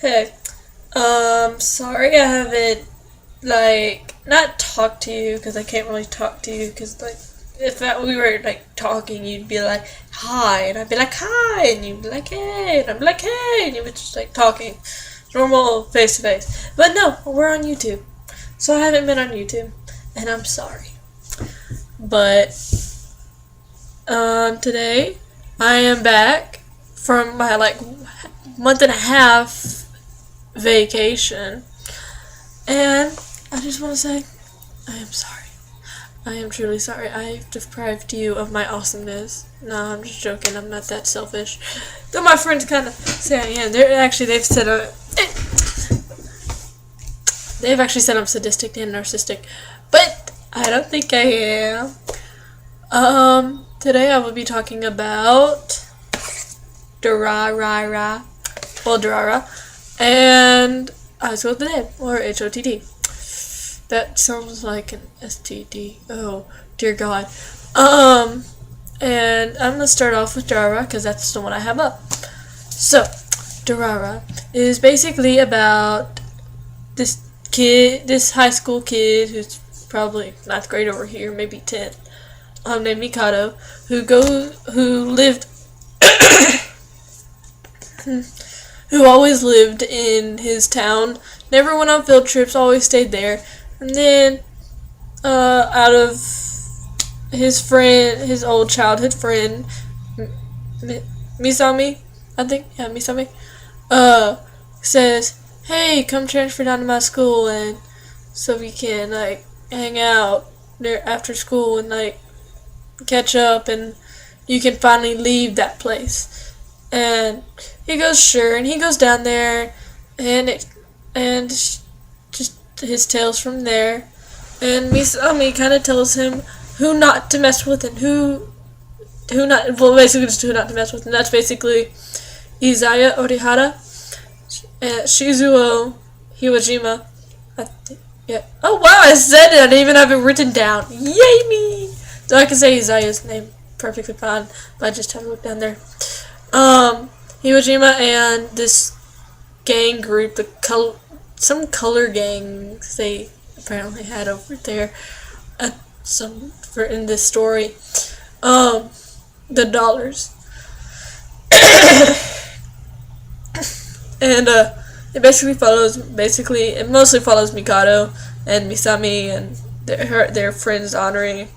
Hey, sorry I haven't, not talked to you, because I can't really talk to you, because, if we were, talking, you'd be like, hi, and I'd be like, hi, and you'd be like, hey, and I'd be like, hey, and you would just, talking, normal face-to-face. But no, we're on YouTube, so I haven't been on YouTube, and I'm sorry. But, today, I am back from my, month and a half vacation, and I just want to say I am sorry. I am truly sorry. I've deprived you of my awesomeness. No, I'm just joking. I'm not that selfish. Though my friends kind of say I am. They've said they've actually said I'm sadistic and narcissistic, but I don't think I am. Today I will be talking about Durarara and High School of the Dead, or HOTD. That sounds like an STD. Oh, dear God. And I'm gonna start off with Durarara, because that's the one I have up. So, Durarara is basically about this high school kid who's probably 9th grade over here, maybe 10th, named Mikado, who lived who always lived in his town, never went on field trips, always stayed there. And then, out of his old childhood friend, Misami, I think, yeah, Misami, says, hey, come transfer down to my school, and so we can, hang out there after school and, catch up, and you can finally leave that place. And he goes, sure, and he goes down there, and just his tales from there. And Misami kind of tells him who not to mess with and basically just who not to mess with, and that's basically Izaya Orihara, Shizuo Hiwajima. Yeah. Oh wow, I said it. I didn't even have it written down. Yay me! So I can say Izaya's name perfectly fine, but I just have to look down there. Hiwajima and this gang group, some color gangs they apparently had over there, in this story, the dollars, and it mostly follows Mikado and Misami and their friends honoring.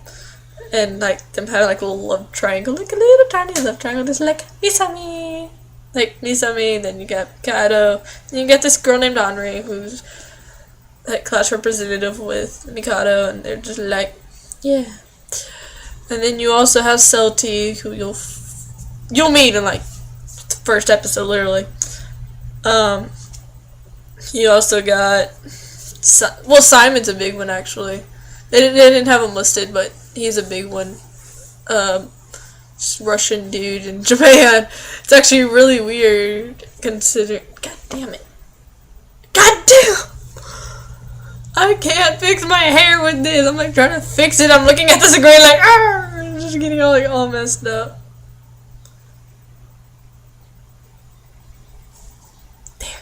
And, them having, a little love triangle, a little tiny love triangle, just Misami. Misami, then you got Mikado, and you get this girl named Henri, who's, class representative with Mikado, and they're just yeah. And then you also have Celti, who you'll meet in, the first episode, literally. You also got, Simon's a big one, actually. They didn't have him listed, but he's a big one. Russian dude in Japan. It's actually really weird considering. God damn it. God damn! I can't fix my hair with this. I'm trying to fix it. I'm looking at the screen I'm just getting all messed up. There.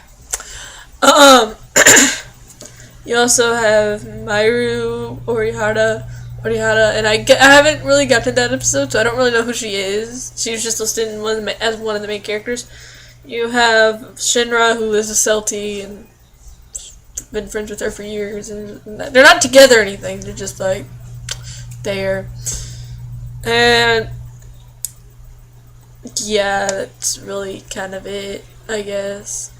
You also have Mairo Orihara, and I haven't really got to that episode, so I don't really know who she is. She was just listed as one of the main characters. You have Shinra, who is a Celti, and been friends with her for years, and they're not together or anything, they're just, there. And, yeah, that's really kind of it, I guess.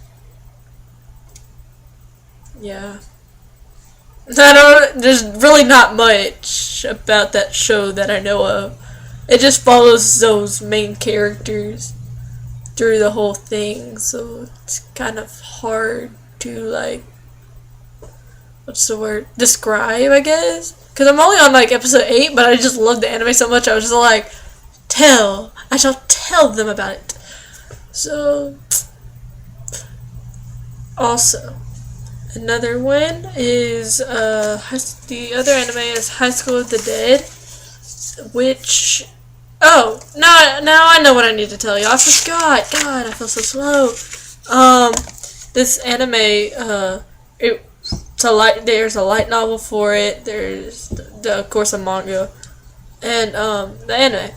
Yeah. There's really not much about that show that I know of. It just follows those main characters through the whole thing, so it's kind of hard to, what's the word? Describe, I guess? Because I'm only on, episode 8, but I just love the anime so much, I was just I shall tell them about it. So, also, another one is, the other anime is High School of the Dead, which, now I know what I need to tell you. I forgot. God, I feel so slow. this anime, there's a light novel for it. There's of course a manga, and the anime.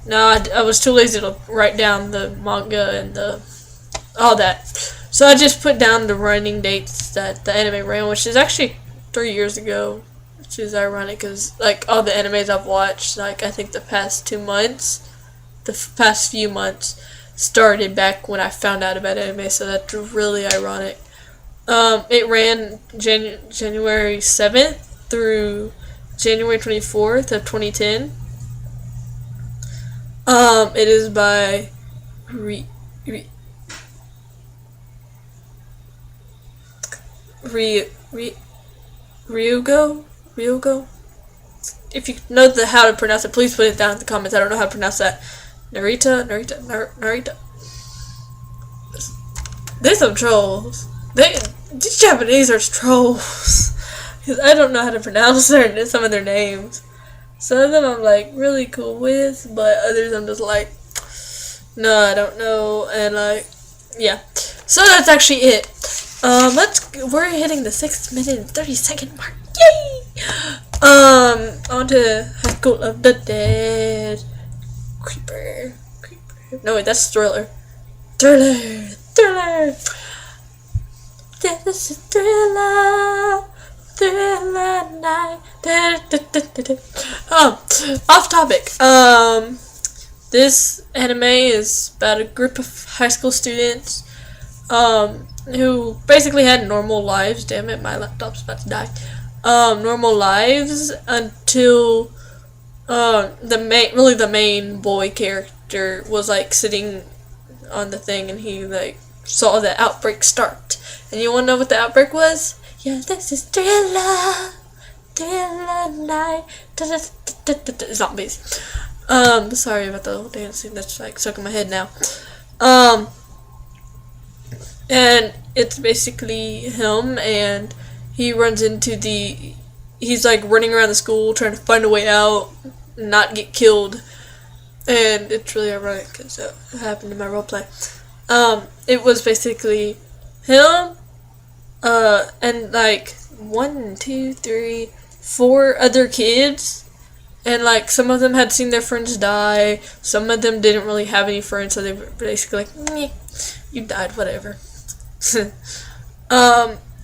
No, I was too lazy to write down the manga and all that, so I just put down the running dates that the anime ran, which is actually 3 years ago, which is ironic because like all the animes I've watched, like I think the past few months started back when I found out about anime, so that's really ironic. It ran January 7th through January 24th of 2010. It is by Ryugo. If you know how to pronounce it, please put it down in the comments. I don't know how to pronounce that. Narita. They're some trolls. These Japanese are trolls. Because I don't know how to pronounce some of their names. Some of them I'm like really cool with, but others I'm just like, no, I don't know. And like, yeah. So that's actually it. We're hitting the 6 minute and 30-second mark. Yay! On to High School of the Dead. Creeper. No, wait, that's Thriller. Thriller. This is Thriller night. Off topic. This anime is about a group of high school students, who basically had normal lives. Damn it, my laptop's about to die. Normal lives until the main boy character was like sitting on the thing, and he like saw the outbreak start. And you wanna know what the outbreak was? Yeah, this is Thriller night. Zombies. Sorry about the whole dancing. That's like stuck in my head now. And it's basically him, and he runs into he's like running around the school trying to find a way out, not get killed. And it's really ironic because that happened in my roleplay. It was basically him, and like 1, 2, 3, 4 other kids, and like some of them had seen their friends die. Some of them didn't really have any friends, so they were basically like, meh, you died, whatever.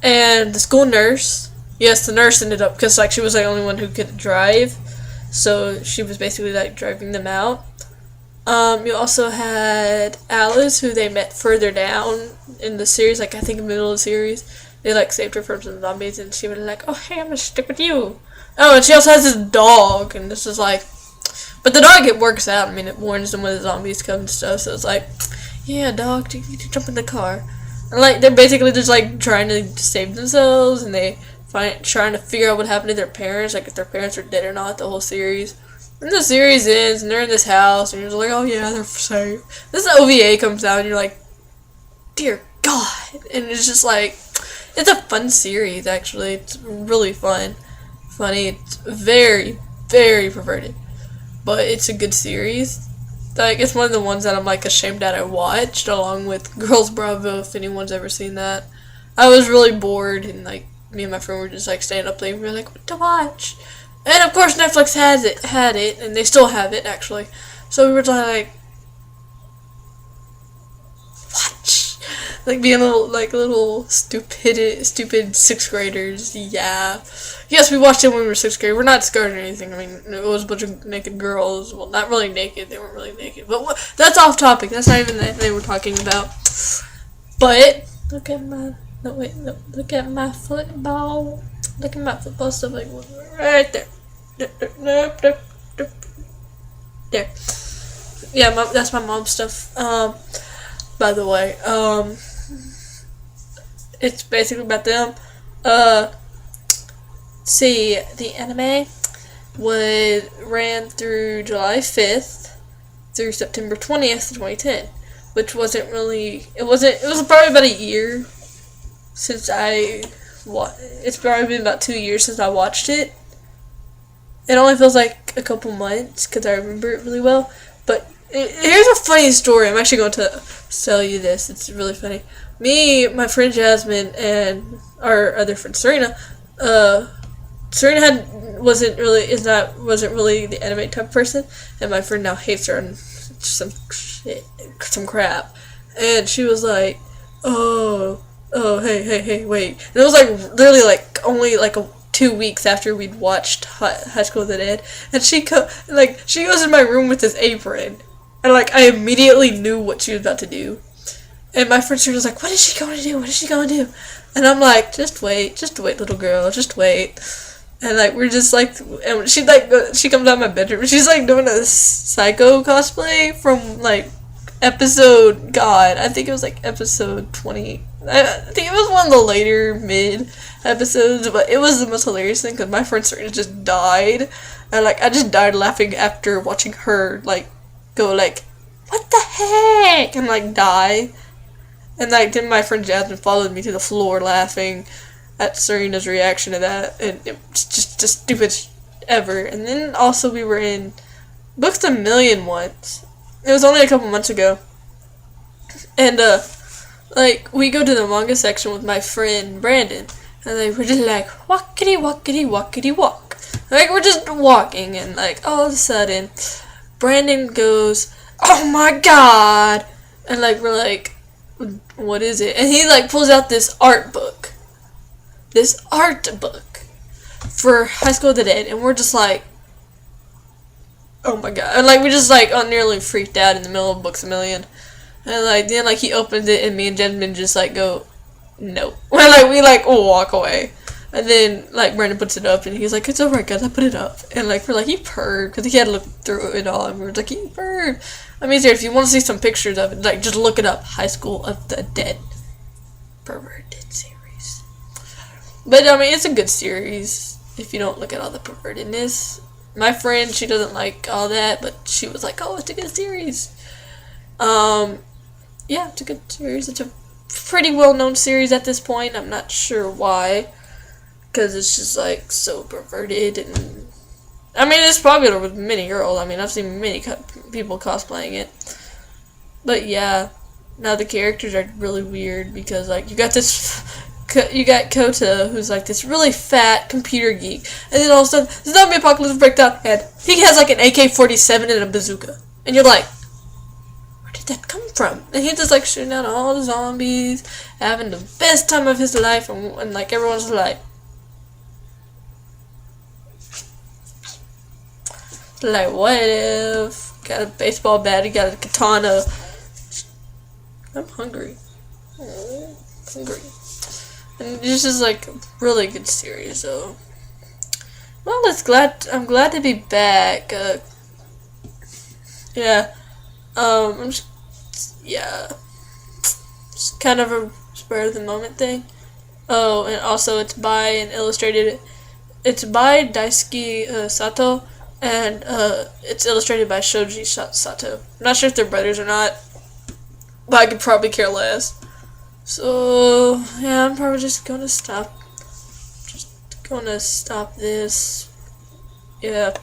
And the school nurse, yes, the nurse ended up, because like she was the only one who could drive, so she was basically like driving them out. You also had Alice, who they met further down in the series, like I think in the middle of the series. They like saved her from some zombies, and she was like, oh hey, I'm gonna stick with you. Oh, and she also has this dog, and this is like, but the dog, it works out. I mean, it warns them when the zombies come and stuff, so it's like, yeah, dog, you need to jump in the car. And like, they're basically just like trying to save themselves, and trying to figure out what happened to their parents, like if their parents are dead or not, the whole series. And the series ends, and they're in this house, and you're just like, oh yeah, they're safe. This OVA comes out, and you're like, dear God. And it's just like, it's a fun series, actually. It's really fun. Funny. It's very, very perverted. But it's a good series. Like, it's one of the ones that I'm, like, ashamed that I watched, along with Girls Bravo, if anyone's ever seen that. I was really bored, and, like, me and my friend were just, like, staying up late, and we were like, what to watch? And, of course, Netflix had it, and they still have it, actually. So we were like, watch. Like, being little stupid 6th graders, yeah. Yes, we watched it when we were 6th grade. We're not scared or anything. I mean, it was a bunch of naked girls. Well, not really naked. They weren't really naked. But that's off topic. That's not even the they were talking about. But, look at my football. Look at my football stuff, like, right there. There. Yeah, that's my mom's stuff. By the way, it's basically about them. See, the anime ran through July 5th through September 20th, 2010, which it was probably about a year since it's probably been about 2 years since I watched it. It only feels like a couple months because I remember it really well. But here's a funny story. I'm actually going to tell you this. It's really funny. me, my friend Jasmine, and our other friend Serena, Serena wasn't really the anime type of person, and my friend now hates her and some shit, some crap, and she was like, oh, hey, wait, and it was like literally like only like 2 weeks after we'd watched High School of the Dead, and she goes in my room with this apron, and like I immediately knew what she was about to do. And my friend was like, what is she going to do? What is she going to do? And I'm like, just wait, little girl, just wait. And like, we're just like, and she comes out of my bedroom. She's like doing a psycho cosplay from like I think it was like episode 20. I think it was one of the later mid episodes, but it was the most hilarious thing because my friend Serena just died. And like, I just died laughing after watching her like go like, what the heck? And like die. And like then my friend Jasmine followed me to the floor laughing at Serena's reaction to that, and it was just the stupidest ever. And then also we were in Books a Million once. It was only a couple months ago. And like we go to the manga section with my friend Brandon, and like we're just like walkity walkity walkity walk. Like we're just walking, and like all of a sudden Brandon goes, "Oh my god!" And like we're like, what is it? And he like pulls out this art book for High School of the Dead, and we're just like, oh my god. And like we just like nearly freaked out in the middle of Books a Million. And like then like he opens it, and me and Jasmine just like go, no. And like we like walk away. And then like Brandon puts it up, and he's like, it's alright guys, I put it up. And like we're like, you purred, because he had to look through it all, and we were like, you purred. I mean, if you want to see some pictures of it, like just look it up, High School of the Dead. Perverted series. But I mean, it's a good series if you don't look at all the pervertedness. My friend, she doesn't like all that, but she was like, oh, it's a good series. Yeah, it's a good series. It's a pretty well-known series at this point. I'm not sure why, because it's just like so perverted, and I mean it's popular with many girls. I mean I've seen many people cosplaying it, but yeah, now the characters are really weird because like you got Kota, who's like this really fat computer geek, and then all of a sudden the zombie apocalypse breaks out, and he has like an AK-47 and a bazooka, and you're like, where did that come from? And he's just like shooting out all the zombies, having the best time of his life, and like everyone's like, what if? Got a baseball bat, he got a katana. I'm hungry. Oh, hungry. And it's just like a really good series, so. Well, I'm glad to be back. Yeah. Yeah. Just kind of a spur of the moment thing. Oh, and also it's by Daisuke Sato. And it's illustrated by Shoji Sato. I'm not sure if they're brothers or not, but I could probably care less. So yeah, I'm probably just gonna stop this. Yeah.